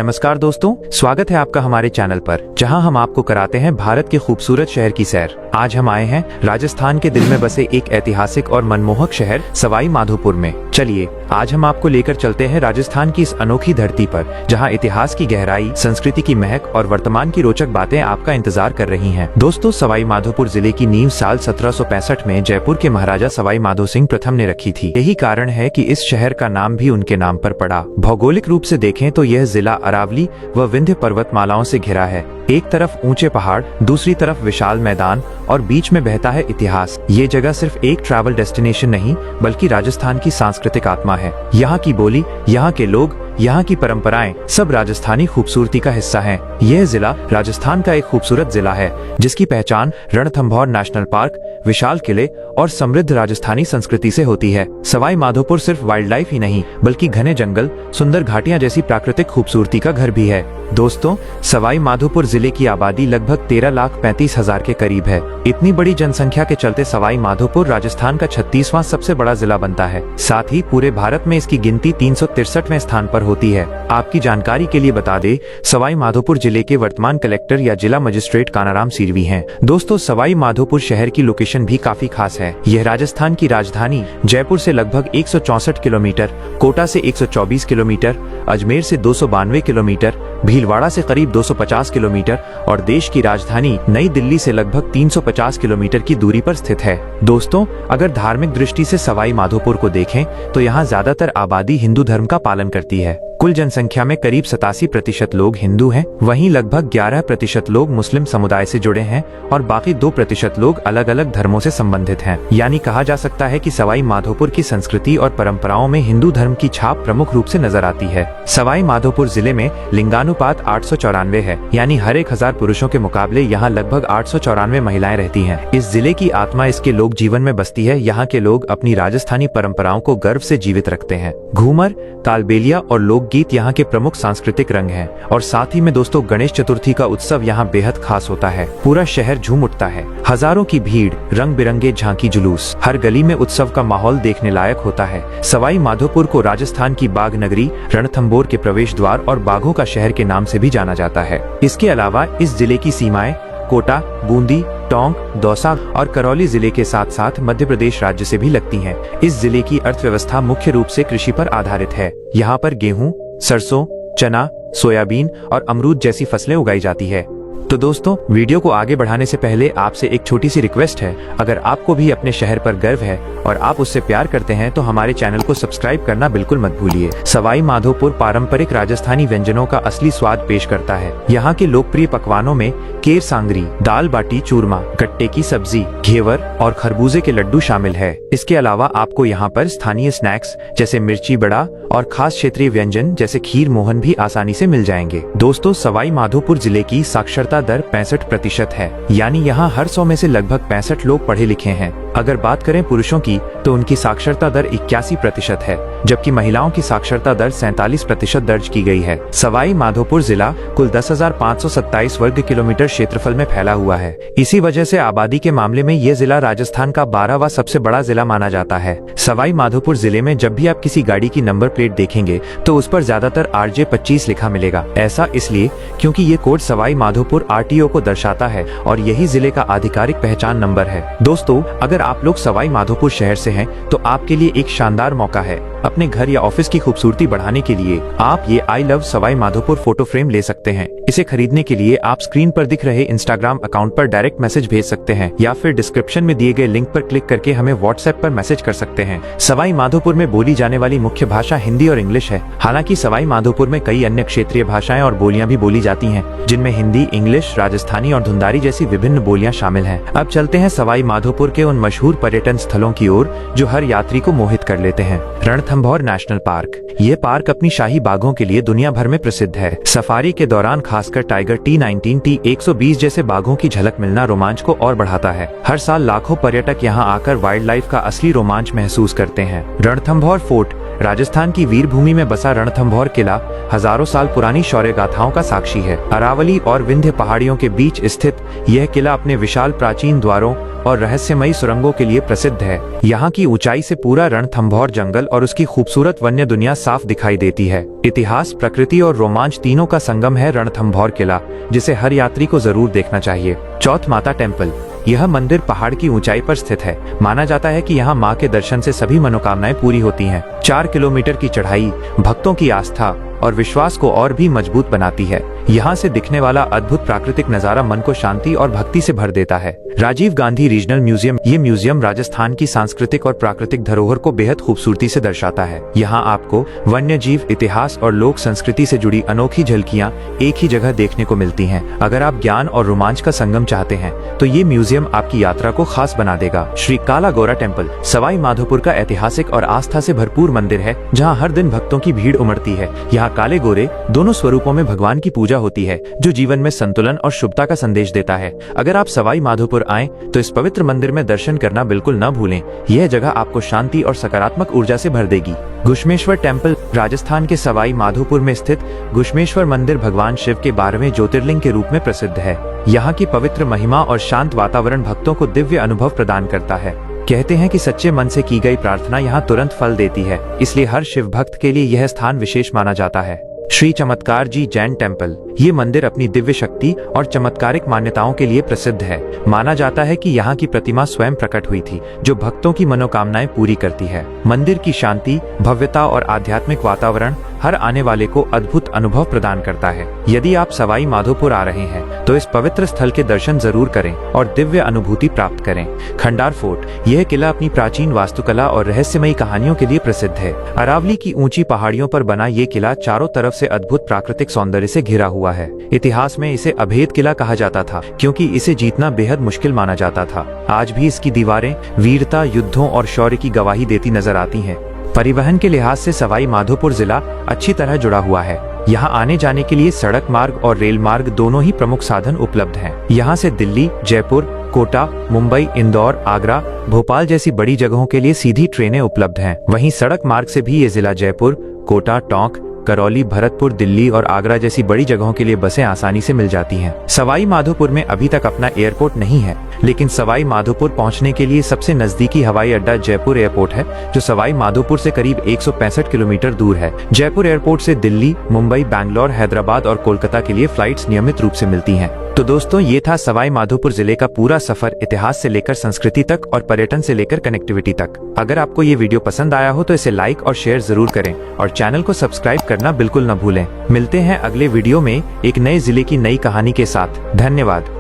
नमस्कार दोस्तों, स्वागत है आपका हमारे चैनल पर, जहां हम आपको कराते हैं भारत के खूबसूरत शहर की सैर। आज हम आए हैं राजस्थान के दिल में बसे एक ऐतिहासिक और मनमोहक शहर सवाई माधोपुर में। चलिए आज हम आपको लेकर चलते हैं राजस्थान की इस अनोखी धरती पर, जहां इतिहास की गहराई, संस्कृति की महक और वर्तमान की रोचक बातें आपका इंतजार कर रही हैं। दोस्तों, सवाई माधोपुर जिले की नींव साल 1765 में जयपुर के महाराजा सवाई माधो सिंह प्रथम ने रखी थी। यही कारण है कि इस शहर का नाम भी उनके नाम पर पड़ा। भौगोलिक रूप से देखें तो यह जिला अरावली व विंध्य पर्वतमालाओं से घिरा है। एक तरफ ऊंचे पहाड़, दूसरी तरफ विशाल मैदान और बीच में बहता है इतिहास। ये जगह सिर्फ एक ट्रैवल डेस्टिनेशन नहीं, बल्कि राजस्थान की सांस्कृतिक आत्मा है। यहाँ की बोली, यहाँ के लोग, यहाँ की परंपराएं सब राजस्थानी खूबसूरती का हिस्सा हैं। यह जिला राजस्थान का एक खूबसूरत जिला है, जिसकी पहचान रणथंभौर नेशनल पार्क, विशाल किले और समृद्ध राजस्थानी संस्कृति से होती है। सवाई माधोपुर सिर्फ वाइल्ड लाइफ ही नहीं, बल्कि घने जंगल, सुंदर घाटियां जैसी प्राकृतिक खूबसूरती का घर भी है। दोस्तों, सवाई माधोपुर जिले की आबादी लगभग 13,35,000 के करीब है। इतनी बड़ी जनसंख्या के चलते सवाई माधोपुर राजस्थान का 36वां सबसे बड़ा जिला बनता है। साथ ही पूरे भारत में इसकी गिनती 363वें स्थान पर होती है। आपकी जानकारी के लिए बता दें, सवाई माधोपुर जिले के वर्तमान कलेक्टर या जिला मजिस्ट्रेट कानाराम सिरवी हैं। दोस्तों, सवाई माधोपुर शहर की लोकेशन भी काफी खास है। यह राजस्थान की राजधानी जयपुर से लगभग 164 किलोमीटर, कोटा से 124 किलोमीटर, अजमेर से 292 किलोमीटर, भीलवाड़ा से करीब 250 किलोमीटर और देश की राजधानी नई दिल्ली से लगभग 350 किलोमीटर की दूरी पर स्थित है। दोस्तों, अगर धार्मिक दृष्टि से सवाई माधोपुर को देखें तो यहाँ ज्यादातर आबादी हिंदू धर्म का पालन करती है। कुल जनसंख्या में करीब 87% लोग हिंदू हैं, वहीं लगभग 11% लोग मुस्लिम समुदाय से जुड़े हैं और बाकी 2% लोग अलग अलग धर्मों से संबंधित हैं। यानी कहा जा सकता है कि सवाई माधोपुर की संस्कृति और परंपराओं में हिंदू धर्म की छाप प्रमुख रूप से नजर आती है। सवाई माधोपुर जिले में लिंगानुपात 894 है, यानी हर 1000 पुरुषों के मुकाबले यहाँ लगभग 894 महिलाएं रहती हैं। इस जिले की आत्मा इसके लोक जीवन में बसती है। यहाँ के लोग अपनी राजस्थानी परंपराओं को गर्व से जीवित रखते हैं। घूमर, तालबेलिया और लोकगीत यहाँ के प्रमुख सांस्कृतिक रंग हैं। और साथ ही में दोस्तों, गणेश चतुर्थी का उत्सव यहाँ बेहद खास होता है। पूरा शहर झूम उठता है। हजारों की भीड़, रंग बिरंगे झांकी जुलूस, हर गली में उत्सव का माहौल देखने लायक होता है। सवाई माधोपुर को राजस्थान की बाघ नगरी, रणथंभौर के प्रवेश द्वार और बाघों का शहर के नाम से भी जाना जाता है। इसके अलावा इस जिले की सीमाएं कोटा, बूंदी, टोंक, दौसा और करौली जिले के साथ साथ मध्य प्रदेश राज्य से भी लगती हैं। इस जिले की अर्थव्यवस्था मुख्य रूप से कृषि पर आधारित है। यहाँ पर गेहूं, सरसों, चना, सोयाबीन और अमरूद जैसी फसलें उगाई जाती है। तो दोस्तों, वीडियो को आगे बढ़ाने से पहले आपसे एक छोटी सी रिक्वेस्ट है। अगर आपको भी अपने शहर पर गर्व है और आप उससे प्यार करते हैं तो हमारे चैनल को सब्सक्राइब करना बिल्कुल मत भूलिए। सवाई माधोपुर पारंपरिक राजस्थानी व्यंजनों का असली स्वाद पेश करता है। यहाँ के लोकप्रिय पकवानों में केर सांगरी, दाल बाटी चूरमा, गट्टे की सब्जी, घेवर और खरबूजे के लड्डू शामिल है। इसके अलावा आपको यहाँ पर स्थानीय स्नैक्स जैसे मिर्ची बड़ा और खास क्षेत्रीय व्यंजन जैसे खीर मोहन भी आसानी से मिल जाएंगे। दोस्तों, सवाई माधोपुर जिले की साक्षरता दर 65% है, यानी यहाँ हर 100 में से लगभग 65 लोग पढ़े लिखे हैं। अगर बात करें पुरुषों की तो उनकी साक्षरता दर 81% है, जबकि महिलाओं की साक्षरता दर 47% दर्ज की गई है। सवाई माधोपुर जिला कुल 10,527 वर्ग किलोमीटर क्षेत्रफल में फैला हुआ है। इसी वजह से आबादी के मामले में ये जिला राजस्थान का 12वां सबसे बड़ा जिला माना जाता है। सवाई माधोपुर जिले में जब भी आप किसी गाड़ी की नंबर प्लेट देखेंगे तो उस पर ज्यादातर RJ 25 लिखा मिलेगा। ऐसा इसलिए क्योंकि ये कोड सवाई माधोपुर RTO को दर्शाता है और यही जिले का आधिकारिक पहचान नंबर है। दोस्तों, अगर आप लोग सवाई माधोपुर शहर से हैं तो आपके लिए एक शानदार मौका है। अपने घर या ऑफिस की खूबसूरती बढ़ाने के लिए आप ये I love Sawai Madhopur photo frame ले सकते हैं। इसे खरीदने के लिए आप स्क्रीन पर दिख रहे इंस्टाग्राम अकाउंट पर डायरेक्ट मैसेज भेज सकते हैं या फिर डिस्क्रिप्शन में दिए गए लिंक पर क्लिक करके हमें व्हाट्सएप पर मैसेज कर सकते हैं। सवाई माधोपुर में बोली जाने वाली मुख्य भाषा हिंदी और इंग्लिश है। हालांकि सवाई माधोपुर में कई अन्य क्षेत्रीय भाषाएं और बोलियां भी बोली जाती हैं, जिनमें हिंदी, इंग्लिश, राजस्थानी और धुंधारी जैसी विभिन्न बोलियां शामिल हैं। अब चलते हैं सवाई माधोपुर के उन मशहूर पर्यटन स्थलों की ओर जो हर यात्री को मोहित कर लेते हैं। Ranthambore national park. ये पार्क अपनी शाही बाघों के लिए दुनिया भर में प्रसिद्ध है। सफारी के दौरान खासकर टाइगर T19, T120 जैसे बाघों की झलक मिलना रोमांच को और बढ़ाता है। हर साल लाखों पर्यटक यहाँ आकर वाइल्ड लाइफ का असली रोमांच महसूस करते हैं। रणथंभौर फोर्ट। राजस्थान की वीर भूमि में बसा रणथंभौर किला हजारों साल पुरानी शौर्य गाथाओं का साक्षी है। अरावली और विंध्य पहाड़ियों के बीच स्थित यह किला अपने विशाल प्राचीन द्वारों, और रहस्यमयी सुरंगों के लिए प्रसिद्ध है। यहाँ की ऊंचाई से पूरा रणथंभौर जंगल और उसकी खूबसूरत वन्य दुनिया साफ दिखाई देती है। इतिहास, प्रकृति और रोमांच तीनों का संगम है रणथंभौर किला, जिसे हर यात्री को जरूर देखना चाहिए। चौथ माता टेम्पल। यह मंदिर पहाड़ की ऊंचाई पर स्थित है। माना जाता है कि यहाँ मां के दर्शन से सभी मनोकामनाएं पूरी होती हैं। 4 किलोमीटर की चढ़ाई भक्तों की आस्था और विश्वास को और भी मजबूत बनाती है। यहाँ से दिखने वाला अद्भुत प्राकृतिक नजारा मन को शांति और भक्ति से भर देता है। Rajiv Gandhi regional museum. ये म्यूजियम राजस्थान की सांस्कृतिक और प्राकृतिक धरोहर को बेहद खूबसूरती से दर्शाता है। यहाँ आपको वन्य जीव, इतिहास और लोक संस्कृति से जुड़ी अनोखी झलकियाँ एक ही जगह देखने को मिलती हैं। अगर आप ज्ञान और रोमांच का संगम चाहते हैं तो ये म्यूजियम आपकी यात्रा को खास बना देगा। श्री काला गौरा टेम्पल। सवाई माधोपुर का ऐतिहासिक और आस्था से भरपूर मंदिर है, जहाँ हर दिन भक्तों की भीड़ उमड़ती है। यहाँ काले गोरे दोनों स्वरूपों में भगवान की पूजा होती है, जो जीवन में संतुलन और शुभता का संदेश देता है। अगर आप सवाई माधोपुर आएं तो इस पवित्र मंदिर में दर्शन करना बिल्कुल न भूलें। यह जगह आपको शांति और सकारात्मक ऊर्जा से भर देगी। घुश्मेश्वर टेम्पल। राजस्थान के सवाई माधोपुर में स्थित घुश्मेश्वर मंदिर भगवान शिव के 12वें ज्योतिर्लिंग के रूप में प्रसिद्ध है। यहाँ की पवित्र महिमा और शांत वातावरण भक्तों को दिव्य अनुभव प्रदान करता है। कहते हैं कि सच्चे मन से की गई प्रार्थना यहाँ तुरंत फल देती है, इसलिए हर शिव भक्त के लिए यह स्थान विशेष माना जाता है। श्री चमत्कार जी जैन टेम्पल। ये मंदिर अपनी दिव्य शक्ति और चमत्कारिक मान्यताओं के लिए प्रसिद्ध है। माना जाता है कि यहाँ की प्रतिमा स्वयं प्रकट हुई थी, जो भक्तों की मनोकामनाएं पूरी करती है। मंदिर की शांति, भव्यता और आध्यात्मिक वातावरण हर आने वाले को अद्भुत अनुभव प्रदान करता है। यदि आप सवाई माधोपुर आ रहे हैं तो इस पवित्र स्थल के दर्शन जरूर करें और दिव्य अनुभूति प्राप्त करें। खंडार फोर्ट। यह किला अपनी प्राचीन वास्तुकला और रहस्यमयी कहानियों के लिए प्रसिद्ध है। अरावली की ऊंची पहाड़ियों पर बना ये किला चारों तरफ से अद्भुत प्राकृतिक सौंदर्य से घिरा हुआ है। इतिहास में इसे अभेद किला कहा जाता था, क्योंकि इसे जीतना बेहद मुश्किल माना जाता था। आज भी इसकी दीवारें वीरता, युद्धों और शौर्य की गवाही देती नजर आती हैं। परिवहन के लिहाज से सवाई माधोपुर जिला अच्छी तरह जुड़ा हुआ है। यहाँ आने जाने के लिए सड़क मार्ग और रेल मार्ग दोनों ही प्रमुख साधन उपलब्ध हैं। यहाँ से दिल्ली, जयपुर, कोटा, मुंबई, इंदौर, आगरा, भोपाल जैसी बड़ी जगहों के लिए सीधी ट्रेनें उपलब्ध हैं। वहीं सड़क मार्ग से भी ये जिला जयपुर, कोटा, टोंक, करौली, भरतपुर, दिल्ली और आगरा जैसी बड़ी जगहों के लिए बसें आसानी से मिल जाती हैं। सवाई माधोपुर में अभी तक अपना एयरपोर्ट नहीं है, लेकिन सवाई माधोपुर पहुंचने के लिए सबसे नजदीकी हवाई अड्डा जयपुर एयरपोर्ट है, जो सवाई माधोपुर से करीब 165 किलोमीटर दूर है। जयपुर एयरपोर्ट से दिल्ली, मुंबई, बैंगलोर, हैदराबाद और कोलकाता के लिए फ्लाइट्स नियमित रूप से मिलती हैं। तो दोस्तों, ये था सवाई माधोपुर जिले का पूरा सफर, इतिहास से लेकर संस्कृति तक और पर्यटन से लेकर कनेक्टिविटी तक। अगर आपको ये वीडियो पसंद आया हो तो इसे लाइक और शेयर जरूर करें और चैनल को सब्सक्राइब करना बिल्कुल न भूलें। मिलते हैं अगले वीडियो में एक नए जिले की नई कहानी के साथ। धन्यवाद।